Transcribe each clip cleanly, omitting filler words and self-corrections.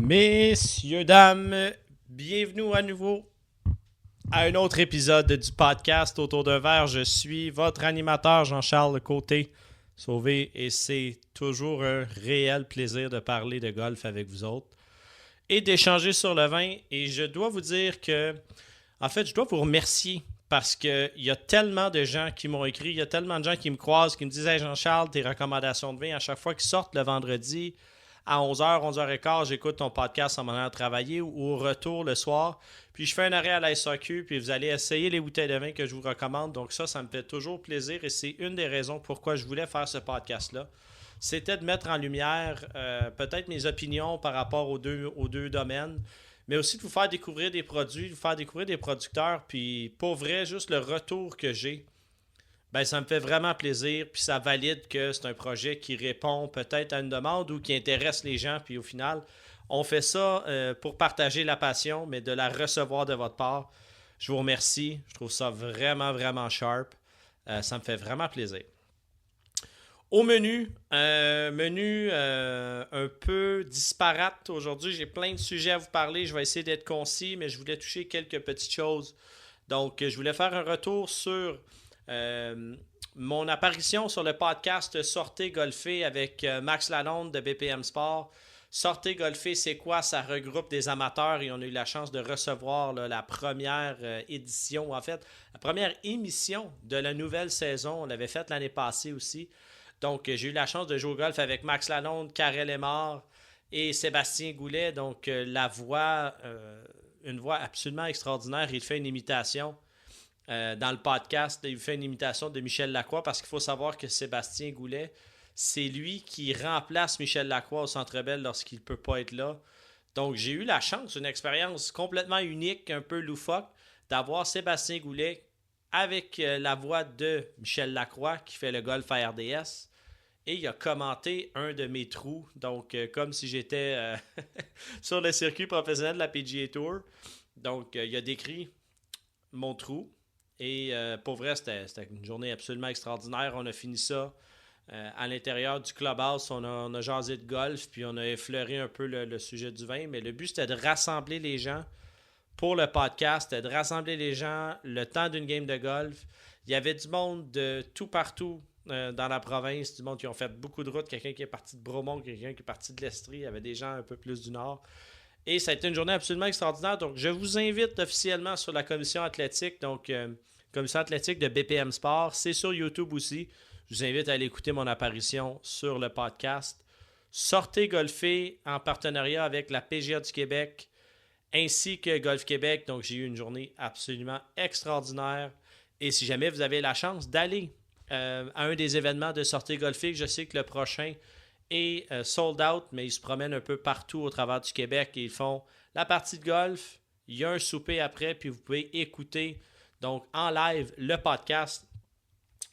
Messieurs, dames, bienvenue à nouveau à un autre épisode du podcast Autour d'un verre. Je suis votre animateur Jean-Charles Côté Sauvé et c'est toujours un réel plaisir de parler de golf avec vous autres et d'échanger sur le vin. Et je dois vous dire que, en fait, je dois vous remercier parce qu'il y a tellement de gens qui m'ont écrit, il y a tellement de gens qui me croisent, qui me disent « Hey Jean-Charles, tes recommandations de vin, à chaque fois qu'ils sortent le vendredi, à 11h, 11h15, j'écoute ton podcast en m'en allant travailler ou au retour le soir. Puis je fais un arrêt à la SAQ, puis vous allez essayer les bouteilles de vin que je vous recommande. Donc ça me fait toujours plaisir et c'est une des raisons pourquoi je voulais faire ce podcast-là. C'était de mettre en lumière peut-être mes opinions par rapport aux deux domaines, mais aussi de vous faire découvrir des produits, de vous faire découvrir des producteurs. Puis pour vrai, juste le retour que j'ai, ben, ça me fait vraiment plaisir, puis ça valide que c'est un projet qui répond peut-être à une demande ou qui intéresse les gens, puis au final, on fait ça pour partager la passion, mais de la recevoir de votre part. Je vous remercie, je trouve ça vraiment, vraiment sharp. Ça me fait vraiment plaisir. Au menu, un peu disparate aujourd'hui. J'ai plein de sujets à vous parler. Je vais essayer d'être concis, mais je voulais toucher quelques petites choses. Donc, je voulais faire un retour sur mon apparition sur le podcast Sortez golfer avec Max Lalonde de BPM Sport. Sortez golfer, c'est quoi? Ça regroupe des amateurs et on a eu la chance de recevoir là, la première édition, en fait, la première émission de la nouvelle saison. On l'avait faite l'année passée aussi. Donc, j'ai eu la chance de jouer au golf avec Max Lalonde, Karel Aymar et Sébastien Goulet. Donc, la voix, une voix absolument extraordinaire. Il fait une imitation dans le podcast. Il fait une imitation de Michel Lacroix parce qu'il faut savoir que Sébastien Goulet, c'est lui qui remplace Michel Lacroix au Centre Bell lorsqu'il ne peut pas être là. Donc, j'ai eu la chance, une expérience complètement unique, un peu loufoque, d'avoir Sébastien Goulet avec la voix de Michel Lacroix qui fait le golf à RDS. Et il a commenté un de mes trous, donc comme si j'étais sur le circuit professionnel de la PGA Tour. Donc, il a décrit mon trou. Et pour vrai, c'était une journée absolument extraordinaire. On a fini ça à l'intérieur du clubhouse. On a jasé de golf, puis on a effleuré un peu le sujet du vin. Mais le but, c'était de rassembler les gens pour le podcast, c'était de rassembler les gens le temps d'une game de golf. Il y avait du monde de tout partout dans la province, du monde qui ont fait beaucoup de routes, quelqu'un qui est parti de Bromont, quelqu'un qui est parti de l'Estrie, il y avait des gens un peu plus du nord. Et ça a été une journée absolument extraordinaire. Donc, je vous invite officiellement sur la commission athlétique, donc commission athlétique de BPM Sport. C'est sur YouTube aussi. Je vous invite à aller écouter mon apparition sur le podcast. Sortez golfer en partenariat avec la PGA du Québec ainsi que Golf Québec. Donc, j'ai eu une journée absolument extraordinaire. Et si jamais vous avez la chance d'aller à un des événements de sortie golfique, je sais que le prochain est sold out, mais ils se promènent un peu partout au travers du Québec et ils font la partie de golf. Il y a un souper après, puis vous pouvez écouter donc en live le podcast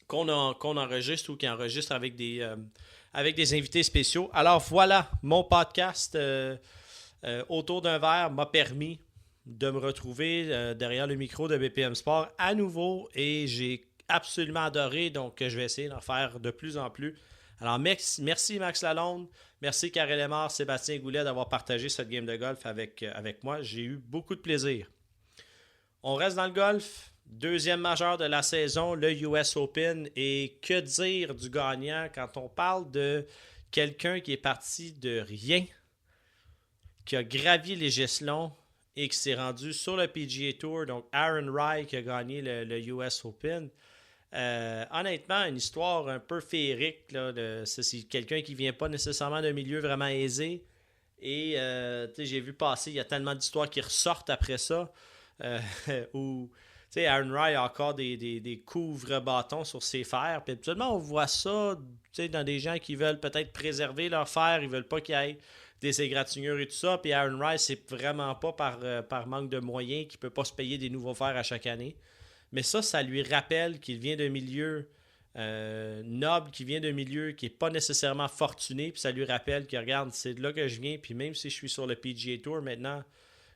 qu'on enregistre ou qui enregistre avec des invités spéciaux. Alors voilà, mon podcast autour d'un verre m'a permis de me retrouver derrière le micro de BPM Sport à nouveau et j'ai absolument adoré, donc je vais essayer d'en faire de plus en plus. Alors merci Max Lalonde, merci Karel Aymar, Sébastien Goulet d'avoir partagé cette game de golf avec moi. J'ai eu beaucoup de plaisir. On reste dans le golf. Deuxième majeur de la saison, le US Open. Et que dire du gagnant quand on parle de quelqu'un qui est parti de rien, qui a gravi les échelons et qui s'est rendu sur le PGA Tour. Donc, Aaron Rai qui a gagné le US Open. Honnêtement, une histoire un peu féerique. Là, c'est quelqu'un qui ne vient pas nécessairement d'un milieu vraiment aisé. Et j'ai vu passer, il y a tellement d'histoires qui ressortent après ça. Où Aaron Rai a encore des couvre-bâtons sur ses fers. Puis habituellement, on voit ça dans des gens qui veulent peut-être préserver leurs fers. Ils ne veulent pas qu'il y ait des égratignures et tout ça. Puis Aaron Rai, c'est vraiment pas par manque de moyens qu'il ne peut pas se payer des nouveaux fers à chaque année. Mais ça lui rappelle qu'il vient d'un milieu noble, qu'il vient d'un milieu qui n'est pas nécessairement fortuné. Puis ça lui rappelle que, regarde, c'est de là que je viens. Puis même si je suis sur le PGA Tour maintenant,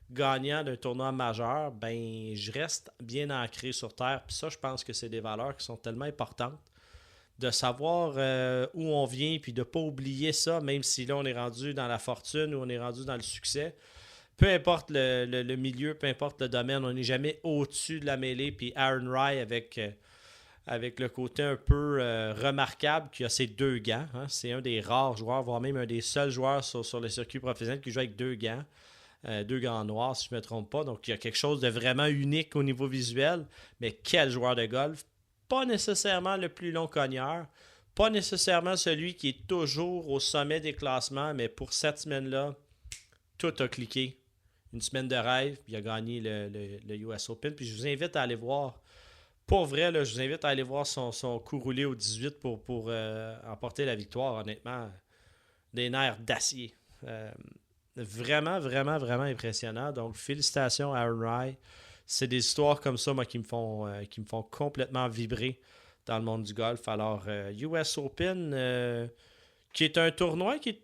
gagnant d'un tournoi majeur, ben je reste bien ancré sur terre. Puis ça, je pense que c'est des valeurs qui sont tellement importantes. de savoir où on vient, puis de ne pas oublier ça, même si là, on est rendu dans la fortune ou on est rendu dans le succès. Peu importe le milieu, peu importe le domaine, on n'est jamais au-dessus de la mêlée. Puis Aaron Rai, avec le côté un peu remarquable qui a ses 2 gants. Hein. C'est un des rares joueurs, voire même un des seuls joueurs sur le circuit professionnel qui joue avec 2 gants. 2 gants noirs, si je ne me trompe pas. Donc, il y a quelque chose de vraiment unique au niveau visuel. Mais quel joueur de golf! Pas nécessairement le plus long cogneur. Pas nécessairement celui qui est toujours au sommet des classements. Mais pour cette semaine-là, tout a cliqué. Une semaine de rêve. Puis il a gagné le US Open. Puis je vous invite à aller voir. Pour vrai, là, je vous invite à aller voir son coup roulé au 18 pour emporter la victoire. Honnêtement, des nerfs d'acier. Vraiment, vraiment, vraiment impressionnant. Donc, félicitations à Aaron Rai. C'est des histoires comme ça, moi, qui me font complètement vibrer dans le monde du golf. Alors, US Open, qui est un tournoi qui est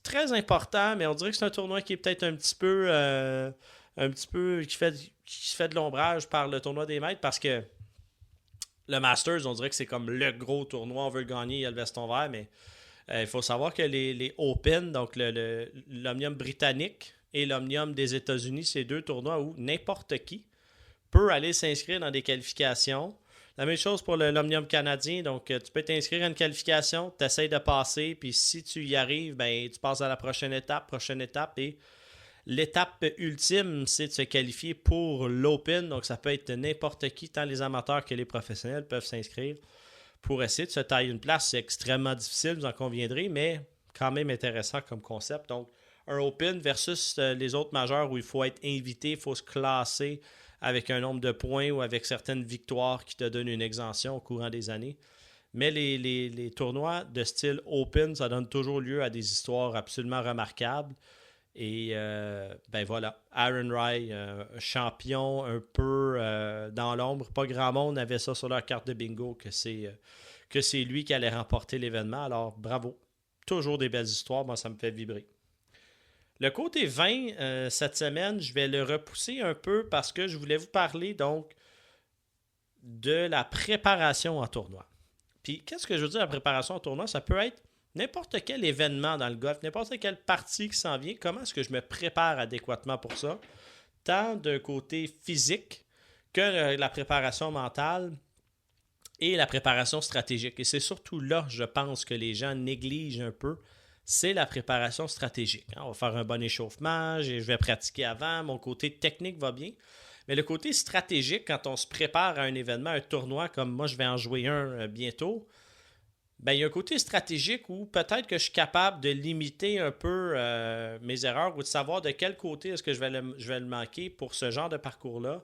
très important, mais on dirait que c'est un tournoi qui est peut-être un petit peu qui se fait de l'ombrage par le tournoi des maîtres, parce que le Masters, on dirait que c'est comme le gros tournoi, on veut le gagner, il y a le veston vert, mais il faut savoir que les Open, donc l'Omnium britannique et l'Omnium des États-Unis, c'est 2 tournois où n'importe qui peut aller s'inscrire dans des qualifications. La même chose pour l'Omnium canadien, donc tu peux t'inscrire à une qualification, tu essaies de passer, puis si tu y arrives, ben, tu passes à la prochaine étape, et l'étape ultime, c'est de se qualifier pour l'Open, donc ça peut être n'importe qui, tant les amateurs que les professionnels peuvent s'inscrire pour essayer de se tailler une place. C'est extrêmement difficile, vous en conviendrez, mais quand même intéressant comme concept. Donc, un Open versus les autres majeurs où il faut être invité, il faut se classer avec un nombre de points ou avec certaines victoires qui te donnent une exemption au courant des années. Mais les tournois de style Open, ça donne toujours lieu à des histoires absolument remarquables. Et ben voilà, Aaron Rai, champion un peu dans l'ombre. Pas grand monde avait ça sur leur carte de bingo que c'est lui qui allait remporter l'événement. Alors bravo, toujours des belles histoires, moi ça me fait vibrer. Le côté 20, cette semaine, je vais le repousser un peu parce que je voulais vous parler donc de la préparation en tournoi. Puis qu'est-ce que je veux dire la préparation en tournoi? Ça peut être n'importe quel événement dans le golf, n'importe quelle partie qui s'en vient, comment est-ce que je me prépare adéquatement pour ça? Tant d'un côté physique que la préparation mentale et la préparation stratégique. Et c'est surtout là, je pense, que les gens négligent un peu, c'est la préparation stratégique. On va faire un bon échauffement, je vais pratiquer avant, mon côté technique va bien. Mais le côté stratégique, quand on se prépare à un événement, un tournoi, comme moi je vais en jouer un bientôt, ben, il y a un côté stratégique où peut-être que je suis capable de limiter un peu mes erreurs ou de savoir de quel côté est-ce que je vais le manquer pour ce genre de parcours-là.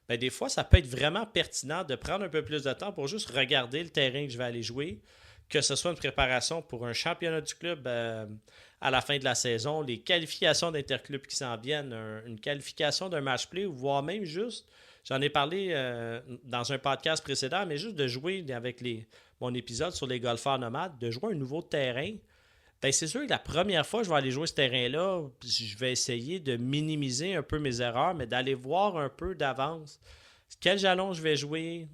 Ben, des fois, ça peut être vraiment pertinent de prendre un peu plus de temps pour juste regarder le terrain que je vais aller jouer, que ce soit une préparation pour un championnat du club à la fin de la saison, les qualifications d'interclubs qui s'en viennent, une qualification d'un match-play, voire même juste, j'en ai parlé dans un podcast précédent, mais juste de jouer avec mon épisode sur les golfeurs nomades, de jouer un nouveau terrain. Ben, c'est sûr que la première fois que je vais aller jouer ce terrain-là, je vais essayer de minimiser un peu mes erreurs, mais d'aller voir un peu d'avance quel jalon je vais jouer,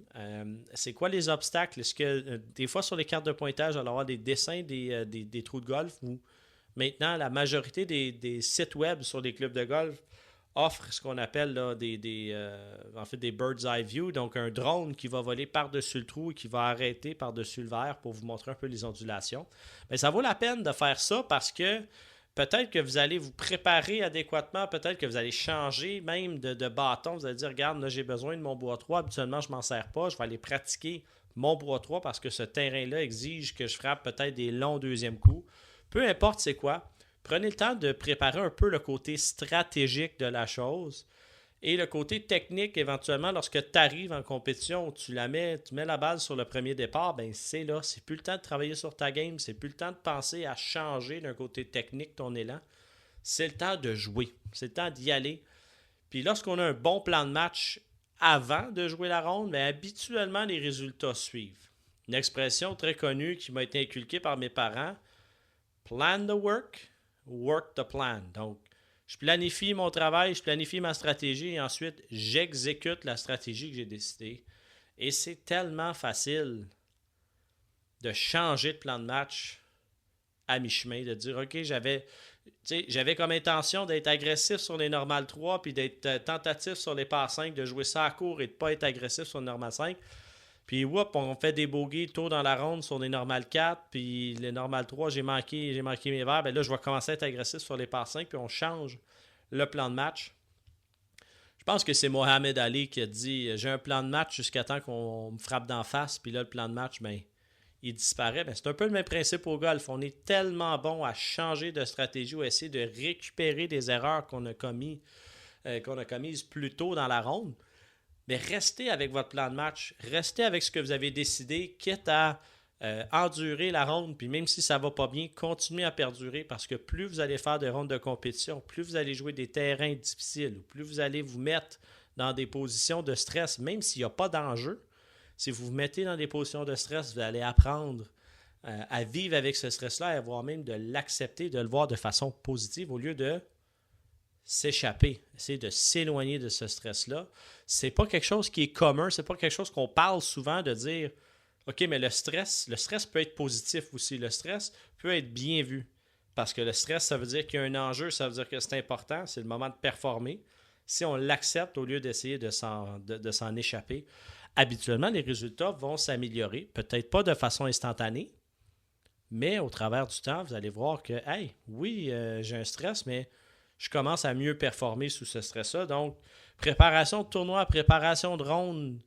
c'est quoi les obstacles. Est-ce que des fois sur les cartes de pointage, on va avoir des dessins des trous de golf où maintenant la majorité des sites web sur les clubs de golf offrent ce qu'on appelle là, en fait des bird's eye view, donc un drone qui va voler par-dessus le trou et qui va arrêter par-dessus le verre pour vous montrer un peu les ondulations. Mais ça vaut la peine de faire ça parce que peut-être que vous allez vous préparer adéquatement, peut-être que vous allez changer même de bâton. Vous allez dire, regarde, là j'ai besoin de mon bois 3, habituellement je ne m'en sers pas, je vais aller pratiquer mon bois 3 parce que ce terrain-là exige que je frappe peut-être des longs deuxièmes coups. Peu importe c'est quoi, prenez le temps de préparer un peu le côté stratégique de la chose et le côté technique éventuellement lorsque tu arrives en compétition, tu mets la balle sur le premier départ, ben c'est là, c'est plus le temps de travailler sur ta game, c'est plus le temps de penser à changer d'un côté technique ton élan, c'est le temps de jouer, c'est le temps d'y aller. Puis lorsqu'on a un bon plan de match avant de jouer la ronde, ben habituellement les résultats suivent. Une expression très connue qui m'a été inculquée par mes parents, plan the work, work the plan. Donc, je planifie mon travail, je planifie ma stratégie et ensuite, j'exécute la stratégie que j'ai décidée. Et c'est tellement facile de changer de plan de match à mi-chemin, de dire, OK, j'avais comme intention d'être agressif sur les normales 3 puis d'être tentatif sur les passes 5, de jouer ça à court et de ne pas être agressif sur le normal 5. Puis, on fait des bogeys tôt dans la ronde sur les normales 4, puis les normales 3, j'ai manqué mes verres. Ben là, je vais commencer à être agressif sur les passes 5, puis on change le plan de match. Je pense que c'est Mohamed Ali qui a dit, j'ai un plan de match jusqu'à temps qu'on me frappe d'en face, puis là, le plan de match, ben, il disparaît. Ben, c'est un peu le même principe au golf. On est tellement bon à changer de stratégie ou essayer de récupérer des erreurs qu'on a commises plus tôt dans la ronde. Mais restez avec votre plan de match. Restez avec ce que vous avez décidé, quitte à endurer la ronde. Puis même si ça ne va pas bien, continuez à perdurer parce que plus vous allez faire de rondes de compétition, plus vous allez jouer des terrains difficiles, plus vous allez vous mettre dans des positions de stress, même s'il n'y a pas d'enjeu. Si vous vous mettez dans des positions de stress, vous allez apprendre à vivre avec ce stress-là et voire même de l'accepter, de le voir de façon positive au lieu de s'échapper, essayer de s'éloigner de ce stress-là. C'est pas quelque chose qui est commun, c'est pas quelque chose qu'on parle souvent de dire OK, mais le stress peut être positif aussi. Le stress peut être bien vu. Parce que le stress, ça veut dire qu'il y a un enjeu, ça veut dire que c'est important, c'est le moment de performer. Si on l'accepte au lieu d'essayer de s'en échapper, habituellement, les résultats vont s'améliorer. Peut-être pas de façon instantanée, mais au travers du temps, vous allez voir que, hey, oui, j'ai un stress, mais je commence à mieux performer sous ce stress-là. Donc, préparation de tournoi, préparation de ronde,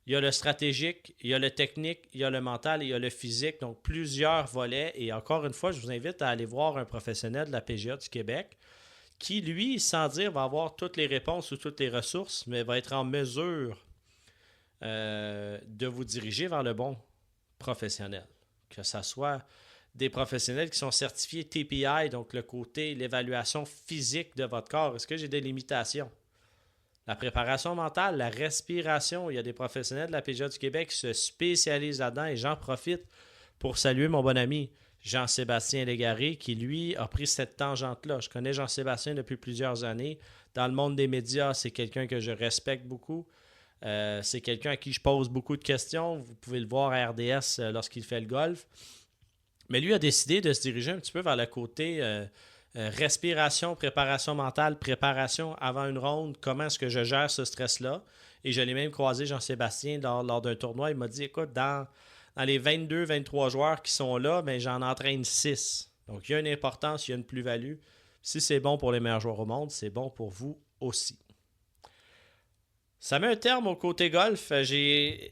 il y a le stratégique, il y a le technique, il y a le mental et il y a le physique. Donc, plusieurs volets. Et encore une fois, je vous invite à aller voir un professionnel de la PGA du Québec qui, lui, sans dire, va avoir toutes les réponses ou toutes les ressources, mais va être en mesure de vous diriger vers le bon professionnel. Que ce soit des professionnels qui sont certifiés TPI, donc le côté, l'évaluation physique de votre corps. Est-ce que j'ai des limitations? La préparation mentale, la respiration. Il y a des professionnels de la PGA du Québec qui se spécialisent là-dedans et j'en profite pour saluer mon bon ami Jean-Sébastien Légaré qui, lui, a pris cette tangente-là. Je connais Jean-Sébastien depuis plusieurs années. Dans le monde des médias, c'est quelqu'un que je respecte beaucoup. C'est quelqu'un à qui je pose beaucoup de questions. Vous pouvez le voir à RDS lorsqu'il fait le golf. Mais lui a décidé de se diriger un petit peu vers le côté respiration, préparation mentale, préparation avant une ronde, comment est-ce que je gère ce stress-là. Et je l'ai même croisé, Jean-Sébastien, lors d'un tournoi. Il m'a dit, écoute, dans les 22-23 joueurs qui sont là, ben, j'en entraîne 6. Donc, il y a une importance, il y a une plus-value. Si c'est bon pour les meilleurs joueurs au monde, c'est bon pour vous aussi. Ça met un terme au côté golf. J'ai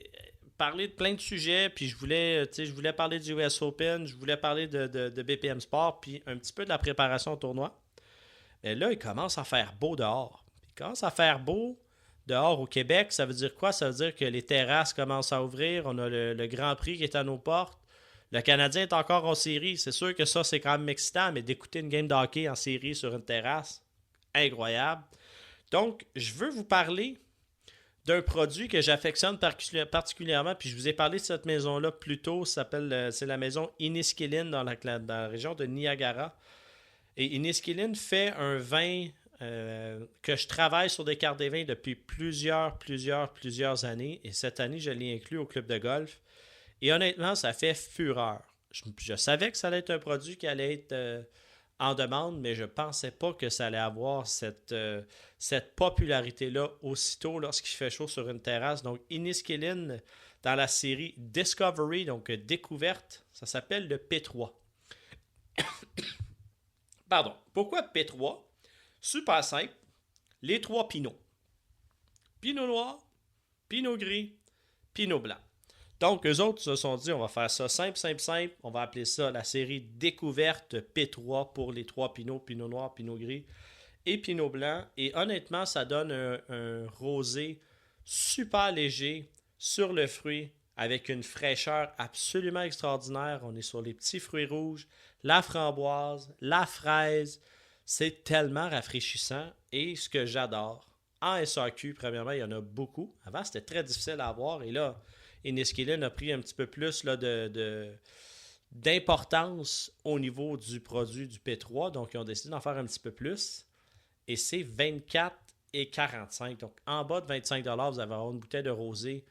parlé de plein de sujets, puis je voulais parler du US Open, je voulais parler de BPM Sport, puis un petit peu de la préparation au tournoi. Mais là, il commence à faire beau dehors. Il commence à faire beau dehors au Québec. Ça veut dire quoi? Ça veut dire que les terrasses commencent à ouvrir. On a le Grand Prix qui est à nos portes. Le Canadien est encore en série. C'est sûr que ça, c'est quand même excitant, mais d'écouter une game de hockey en série sur une terrasse, incroyable. Donc, je veux vous parler d'un produit que j'affectionne particulièrement, puis je vous ai parlé de cette maison-là plus tôt, c'est la maison Inniskillin dans la région de Niagara. Et Inniskillin fait un vin que je travaille sur des cartes des vins depuis plusieurs années, et cette année, je l'ai inclus au club de golf. Et honnêtement, ça fait fureur. Je savais que ça allait être un produit qui allait être en demande, mais je ne pensais pas que ça allait avoir cette popularité-là aussitôt lorsqu'il fait chaud sur une terrasse. Donc, Inniskillin, dans la série Discovery, donc découverte, ça s'appelle le P3. Pardon. Pourquoi P3? Super simple. Les 3 pinots. Pinot noir, pinot gris, pinot blanc. Donc, eux autres se sont dit, on va faire ça simple. On va appeler ça la série découverte P3 pour les 3 pinots, pinot noir, pinot gris et pinot blanc. Et honnêtement, ça donne un rosé super léger sur le fruit avec une fraîcheur absolument extraordinaire. On est sur les petits fruits rouges, la framboise, la fraise. C'est tellement rafraîchissant. Et ce que j'adore, en SAQ, premièrement, il y en a beaucoup. Avant, c'était très difficile à avoir. Et là, Inniskillin a pris un petit peu plus là, d'importance au niveau du produit du P3. Donc, ils ont décidé d'en faire un petit peu plus. Et c'est 24,45$. Donc, en bas de 25$, vous allez avoir une bouteille de rosé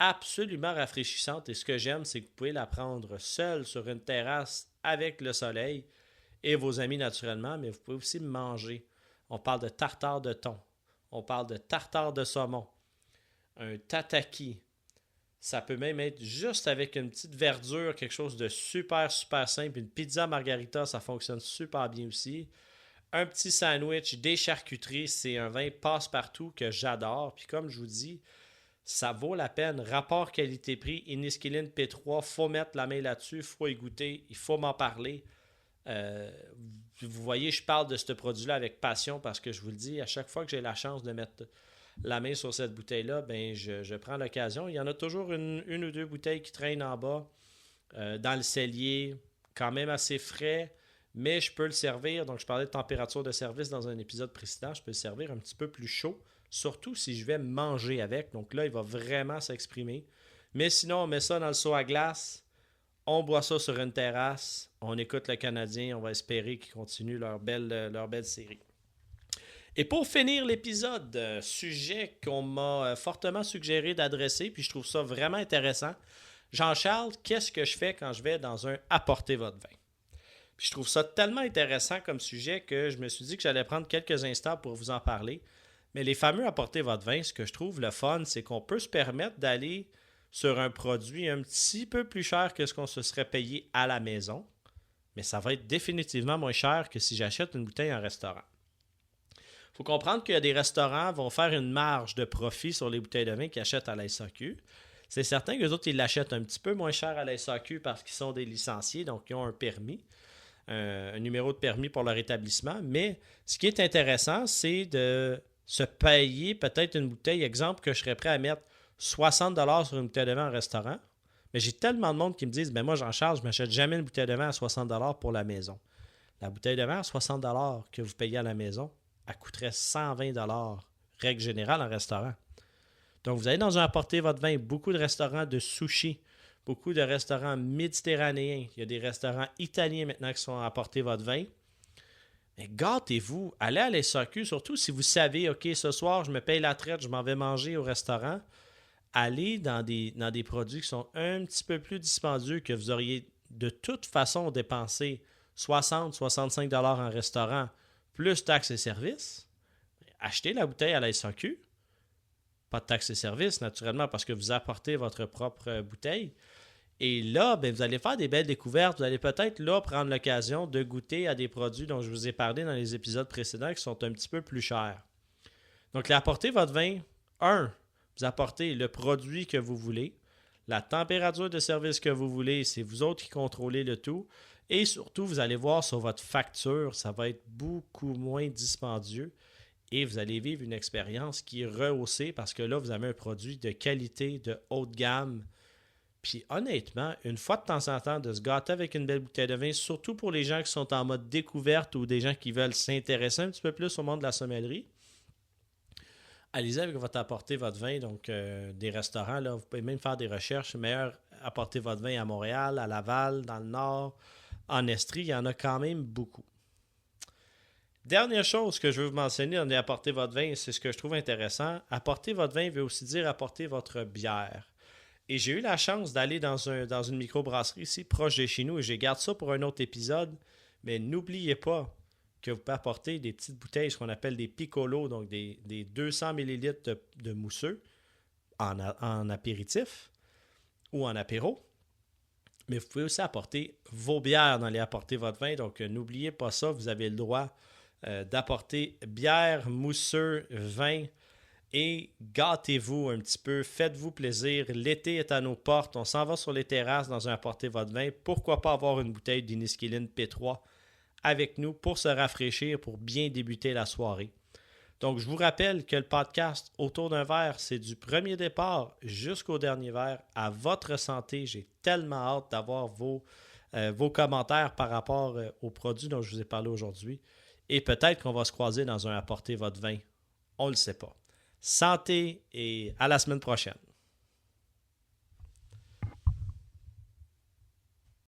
absolument rafraîchissante. Et ce que j'aime, c'est que vous pouvez la prendre seule sur une terrasse avec le soleil et vos amis naturellement, mais vous pouvez aussi manger. On parle de tartare de thon. On parle de tartare de saumon. Un tataki. Ça peut même être juste avec une petite verdure, quelque chose de super, super simple. Une pizza margarita, ça fonctionne super bien aussi. Un petit sandwich, des charcuteries, c'est un vin passe-partout que j'adore. Puis comme je vous dis, ça vaut la peine. Rapport qualité-prix, Inniskillin P3, faut mettre la main là-dessus, il faut y goûter, il faut m'en parler. Vous voyez, je parle de ce produit-là avec passion parce que je vous le dis, à chaque fois que j'ai la chance de mettre la main sur cette bouteille-là, ben je prends l'occasion. Il y en a toujours une ou deux bouteilles qui traînent en bas, dans le cellier, quand même assez frais, mais je peux le servir. Donc, je parlais de température de service dans un épisode précédent. Je peux le servir un petit peu plus chaud, surtout si je vais manger avec. Donc là, il va vraiment s'exprimer. Mais sinon, on met ça dans le seau à glace, on boit ça sur une terrasse, on écoute le Canadien, on va espérer qu'ils continuent leur belle série. Et pour finir l'épisode, sujet qu'on m'a fortement suggéré d'adresser, puis je trouve ça vraiment intéressant. Jean-Charles, qu'est-ce que je fais quand je vais dans un apporter votre vin? Puis je trouve ça tellement intéressant comme sujet que je me suis dit que j'allais prendre quelques instants pour vous en parler. Mais les fameux apporter votre vin, ce que je trouve le fun, c'est qu'on peut se permettre d'aller sur un produit un petit peu plus cher que ce qu'on se serait payé à la maison. Mais ça va être définitivement moins cher que si j'achète une bouteille en restaurant. Il faut comprendre qu'il y a des restaurants qui vont faire une marge de profit sur les bouteilles de vin qu'ils achètent à la SAQ. C'est certain que les autres, ils l'achètent un petit peu moins cher à la SAQ parce qu'ils sont des licenciés, donc ils ont un permis, un numéro de permis pour leur établissement. Mais ce qui est intéressant, c'est de se payer peut-être une bouteille, exemple, que je serais prêt à mettre 60$ sur une bouteille de vin en restaurant. Mais j'ai tellement de monde qui me disent, ben moi, Jean-Charles, je ne m'achète jamais une bouteille de vin à 60$ pour la maison. La bouteille de vin à 60$ que vous payez à la maison, elle coûterait 120$, règle générale, en restaurant. Donc, vous allez dans un apporter votre vin, beaucoup de restaurants de sushi, beaucoup de restaurants méditerranéens. Il y a des restaurants italiens maintenant qui sont à apporter votre vin. Mais gâtez-vous, allez à la SAQ, surtout si vous savez, OK, ce soir, je me paye la traite, je m'en vais manger au restaurant. Allez dans des produits qui sont un petit peu plus dispendieux, que vous auriez de toute façon dépensé 60-65$ en restaurant, plus taxes et services. Achetez la bouteille à la SAQ. Pas de taxes et services, naturellement, parce que vous apportez votre propre bouteille. Et là, ben, vous allez faire des belles découvertes. Vous allez peut-être là prendre l'occasion de goûter à des produits dont je vous ai parlé dans les épisodes précédents qui sont un petit peu plus chers. Donc, apportez votre vin. Vous apportez le produit que vous voulez, la température de service que vous voulez, c'est vous autres qui contrôlez le tout. Et surtout, vous allez voir sur votre facture, ça va être beaucoup moins dispendieux et vous allez vivre une expérience qui est rehaussée parce que là, vous avez un produit de qualité, de haute gamme. Puis honnêtement, une fois de temps en temps, de se gâter avec une belle bouteille de vin, surtout pour les gens qui sont en mode découverte ou des gens qui veulent s'intéresser un petit peu plus au monde de la sommellerie, allez-y avec votre apporter votre vin, donc des restaurants, là, vous pouvez même faire des recherches, meilleur apporter votre vin à Montréal, à Laval, dans le Nord, en Estrie, il y en a quand même beaucoup. Dernière chose que je veux vous mentionner dans apporter votre vin, c'est ce que je trouve intéressant. Apporter votre vin veut aussi dire apporter votre bière. Et j'ai eu la chance d'aller dans une microbrasserie ici, proche de chez nous, et je garde ça pour un autre épisode, mais n'oubliez pas que vous pouvez apporter des petites bouteilles, ce qu'on appelle des picolos, donc des 200 ml de mousseux en apéritif ou en apéro. Mais vous pouvez aussi apporter vos bières dans les apporter votre vin. Donc, n'oubliez pas ça. Vous avez le droit d'apporter bière, mousseux, vin et gâtez-vous un petit peu. Faites-vous plaisir. L'été est à nos portes. On s'en va sur les terrasses dans un apporter votre vin. Pourquoi pas avoir une bouteille d'Inniskillin P3 avec nous pour se rafraîchir, pour bien débuter la soirée. Donc, je vous rappelle que le podcast Autour d'un verre, c'est du premier départ jusqu'au dernier verre. À votre santé, j'ai tellement hâte d'avoir vos commentaires par rapport aux produits dont je vous ai parlé aujourd'hui. Et peut-être qu'on va se croiser dans un apporter votre vin. On ne le sait pas. Santé et à la semaine prochaine.